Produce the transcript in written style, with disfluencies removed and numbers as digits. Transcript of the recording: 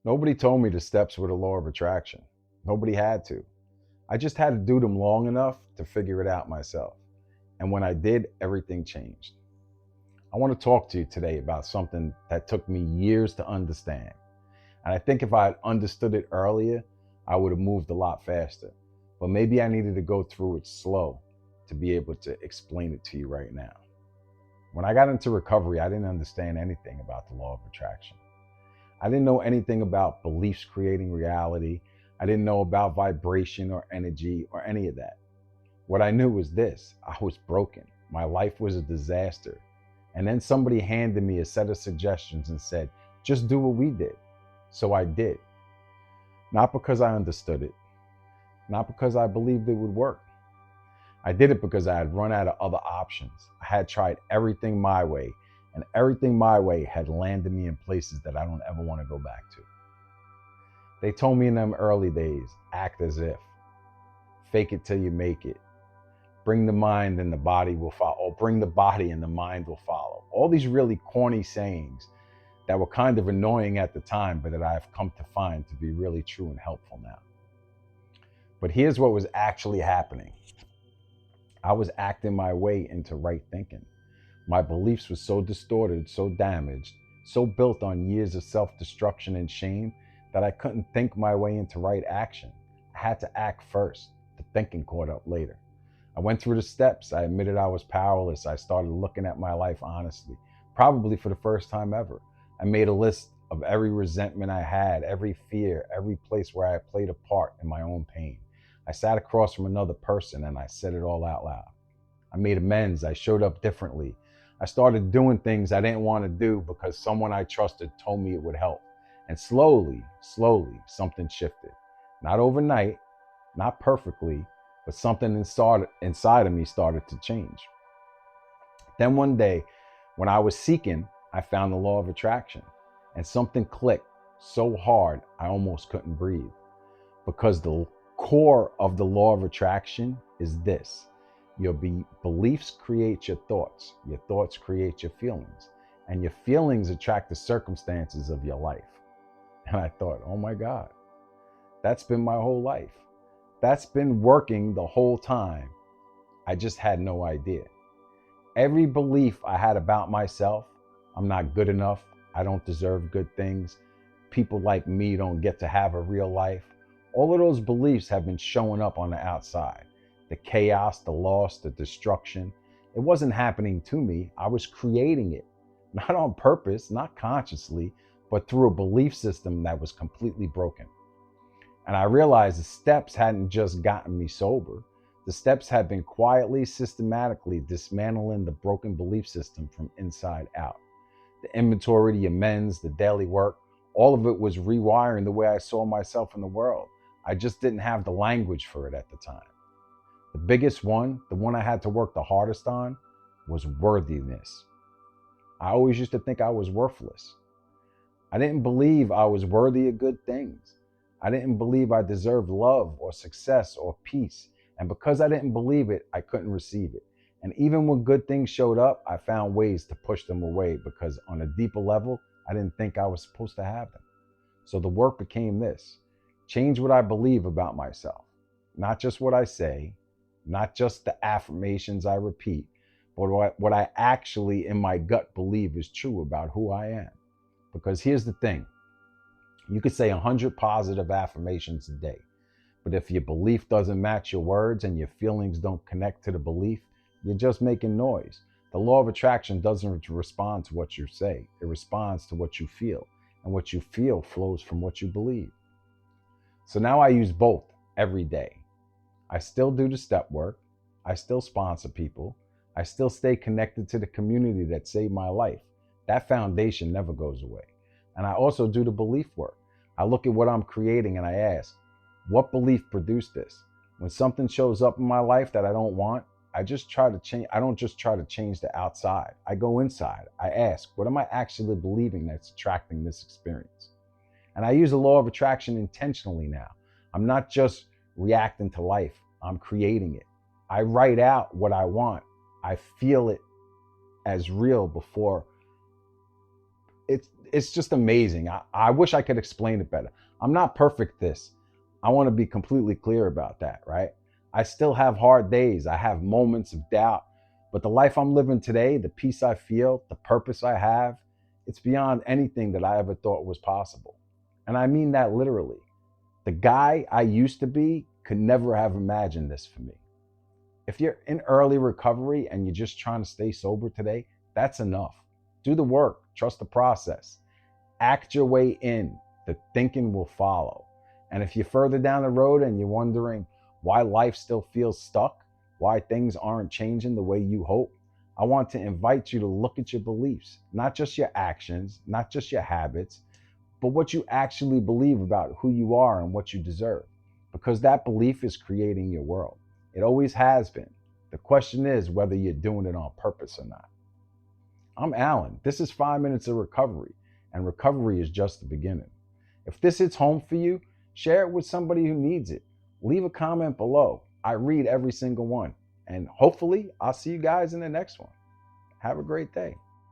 Nobody told me the steps were the law of attraction. Nobody had to. I just had to do them long enough to figure it out myself. And when I did, everything changed. I want to talk to you today about something that took me years to understand. And I think if I had understood it earlier, I would have moved a lot faster. But maybe I needed to go through it slow to be able to explain it to you right now. When I got into recovery, I didn't understand anything about the law of attraction. I didn't know anything about beliefs creating reality. I didn't know about vibration or energy or any of that. What I knew was this: I was broken. My life was a disaster. And then somebody handed me a set of suggestions and said, just do what we did. So I did. Not because I understood it, not because I believed it would work. I did it because I had run out of other options. I had tried everything my way, and everything my way had landed me in places that I don't ever want to go back to. They told me in them early days, act as if, fake it till you make it, bring the mind and the body will follow, or bring the body and the mind will follow. All these really corny sayings that were kind of annoying at the time, but that I've come to find to be really true and helpful now. But here's what was actually happening. I was acting my way into right thinking. My beliefs were so distorted, so damaged, so built on years of self-destruction and shame that I couldn't think my way into right action. I had to act first. The thinking caught up later. I went through the steps. I admitted I was powerless. I started looking at my life honestly, probably for the first time ever. I made a list of every resentment I had, every fear, every place where I played a part in my own pain. I sat across from another person and I said it all out loud. I made amends. I showed up differently. I started doing things I didn't want to do because someone I trusted told me it would help. And slowly, something shifted. Not overnight, not perfectly, but something inside of me started to change. Then one day, when I was seeking, I found the law of attraction, and something clicked so hard I almost couldn't breathe. Because the core of the law of attraction is this: your beliefs create your thoughts create your feelings, and your feelings attract the circumstances of your life. And I thought, oh my God, that's been my whole life. That's been working the whole time. I just had no idea. Every belief I had about myself, I'm not good enough, I don't deserve good things, people like me don't get to have a real life, all of those beliefs have been showing up on the outside. The chaos, the loss, the destruction. It wasn't happening to me. I was creating it, not on purpose, not consciously, but through a belief system that was completely broken. And I realized the steps hadn't just gotten me sober. The steps had been quietly, systematically dismantling the broken belief system from inside out. The inventory, the amends, the daily work, all of it was rewiring the way I saw myself in the world. I just didn't have the language for it at the time. The biggest one, the one I had to work the hardest on, was worthiness. I always used to think I was worthless. I didn't believe I was worthy of good things. I didn't believe I deserved love or success or peace. And because I didn't believe it, I couldn't receive it. And even when good things showed up, I found ways to push them away because on a deeper level, I didn't think I was supposed to have them. So the work became this: change what I believe about myself. Not just what I say, not just the affirmations I repeat, but what I actually in my gut believe is true about who I am. Because here's the thing: you could say 100 positive affirmations a day, but if your belief doesn't match your words and your feelings don't connect to the belief, you're just making noise. The law of attraction doesn't respond to what you say. It responds to what you feel. And what you feel flows from what you believe. So now I use both every day. I still do the step work. I still sponsor people. I still stay connected to the community that saved my life. That foundation never goes away. And I also do the belief work. I look at what I'm creating and I ask, what belief produced this? When something shows up in my life that I don't want, I just try to change. I don't just try to change the outside. I go inside. I ask, what am I actually believing that's attracting this experience? And I use the law of attraction intentionally now. I'm not just reacting to life. I'm creating it. I write out what I want. I feel it as real before It's just amazing. I wish I could explain it better. I'm not perfect at this. I want to be completely clear about that, right? I still have hard days. I have moments of doubt, but the life I'm living today, the peace I feel, the purpose I have, it's beyond anything that I ever thought was possible. And I mean that literally. The guy I used to be could never have imagined this for me. If you're in early recovery and you're just trying to stay sober today, that's enough. Do the work, trust the process, act your way in. The thinking will follow. And if you're further down the road and you're wondering why life still feels stuck, why things aren't changing the way you hope, I want to invite you to look at your beliefs, not just your actions, not just your habits, but what you actually believe about who you are and what you deserve. Because that belief is creating your world. It always has been. The question is whether you're doing it on purpose or not. I'm Alan. This is 5 Minutes of Recovery, and recovery is just the beginning. If this hits home for you, share it with somebody who needs it. Leave a comment below. I read every single one. And hopefully, I'll see you guys in the next one. Have a great day.